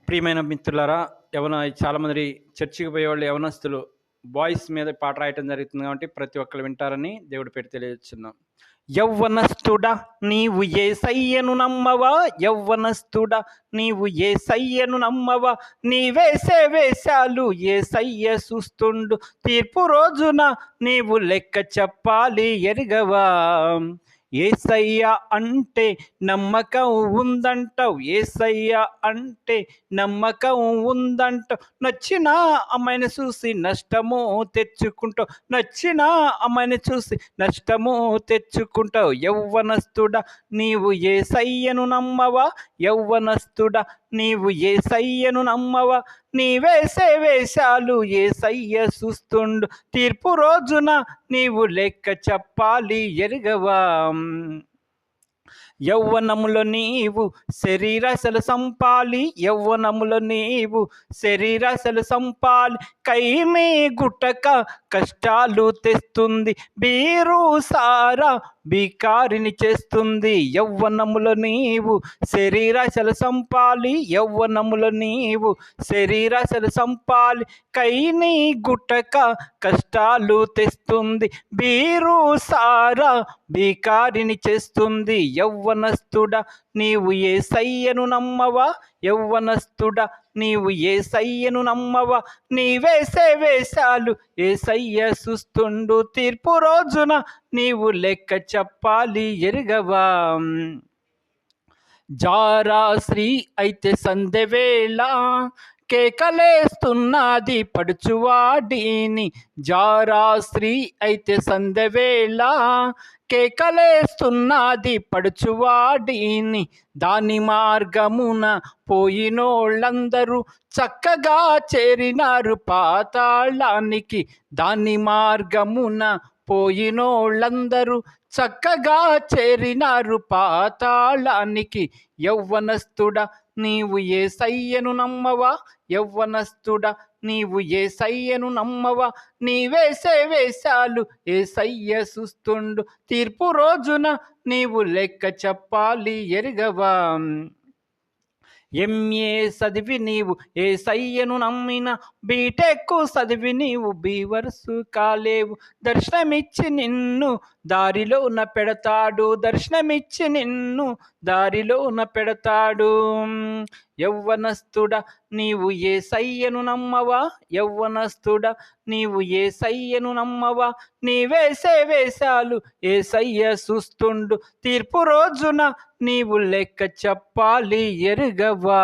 ప్రియమైన మిత్రులారా, చాలామంది చర్చికి పోయేవాళ్ళు యవనస్తులు బాయ్స్ మీద పాట రాయటం జరుగుతుంది కాబట్టి ప్రతి ఒక్కరు వింటారని దేవుడి పేరు తెలియజేస్తున్నాం. యవ్వనస్తుడా నీవు యేసయ్యను నమ్మవా, యవ్వనస్తుడా నీవు యేసయ్యను నమ్మవా, నీ వేసే వేషాలు యేసయ్య చూస్తుండు, తీర్పు రోజున నీవు లెక్క చెప్పాలి ఎరుగవా. యేసయ్య అంటే నమ్మకం ఉందంటావు, యేసయ్య అంటే నమ్మకం ఉందంటావు, నచ్చిన అమ్మాయిని చూసి నష్టము తెచ్చుకుంటావు, నచ్చిన అమ్మాయిని చూసి నష్టము తెచ్చుకుంటావు. యవ్వనస్తుడా నీవు యేసయ్యను నమ్మవా, యవ్వనస్తుడా నీవు యేసయ్యను నమ్మవా, నీ వేసే వేషాలు యేసయ్య చూస్తుండు, తీర్పు రోజున నీవు లెక్క చెప్పాలి ఎరుగవా. యవ్వనములో నీవు శరీరాశలు సంపాలి, యవ్వనములో నీవు శరీరాశలు సంపాలి, కైమే గుట్టక కష్టాలు తెస్తుంది, బీరు సారా బికారిని చేస్తుంది. యవ్వనములో నీవు శరీరాశలు సంపాలి, యవ్వనములో నీవు శరీరాశలు సంపాలి, కైని గుట్టక కష్టాలు తెస్తుంది, బీరు సారా బికారిని చేస్తుంది. యవ్వనస్తుడా నీవు యేసయ్యను నమ్మవా, యవ్వనస్తుడా నీవు యేసయ్యను నమ్మవా, నీ వేసే వేషాలు యేసయ్య చూస్తుండు, తీర్పు రోజున నీవు లెక్క చెప్పాలి ఎరుగవా. జారా స్త్రీ అయితే సందెవేళ కేకలేస్తున్నది పడుచువాడిని, జారా స్త్రీ అయితే సందెవేళ కేకలేస్తున్నది పడుచువాడిని, దాని మార్గమున పోయినోళ్ళందరూ చక్కగా చేరినారు పాతాళానికి, దాని మార్గమున పోయినోళ్ళందరూ చక్కగా చేరినారు పాతాళానికి. యవ్వనస్తుడా నీవు యేసయ్యను నమ్మవా, యవ్వనస్తుడా నీవు యేసయ్యను నమ్మవా, నీ వేసే వేషాలు యేసయ్య చూస్తుండు, తీర్పు రోజున నీవు లెక్క చెప్పాలి ఎరుగవా. ఎంఏ చదివి నీవు యేసయ్యను నమ్మిన, బీటెక్ చదివి నీవు బీవర్సు కాలేవు, దర్శనమిచ్చి నిన్ను దారిలోన పెడతాడు, దర్శనమిచ్చి నిన్ను దారిలోన పెడతాడు. యవ్వనస్తుడా నీవు యేసయ్యను నమ్మవా, యవ్వనస్తుడా నీవు యేసయ్యను నమ్మవా, నీ వేసే వేషాలు యేసయ్య చూస్తుండు, తీర్పు రోజున నీవు లెక్క చెప్పాలి ఎరుగవా.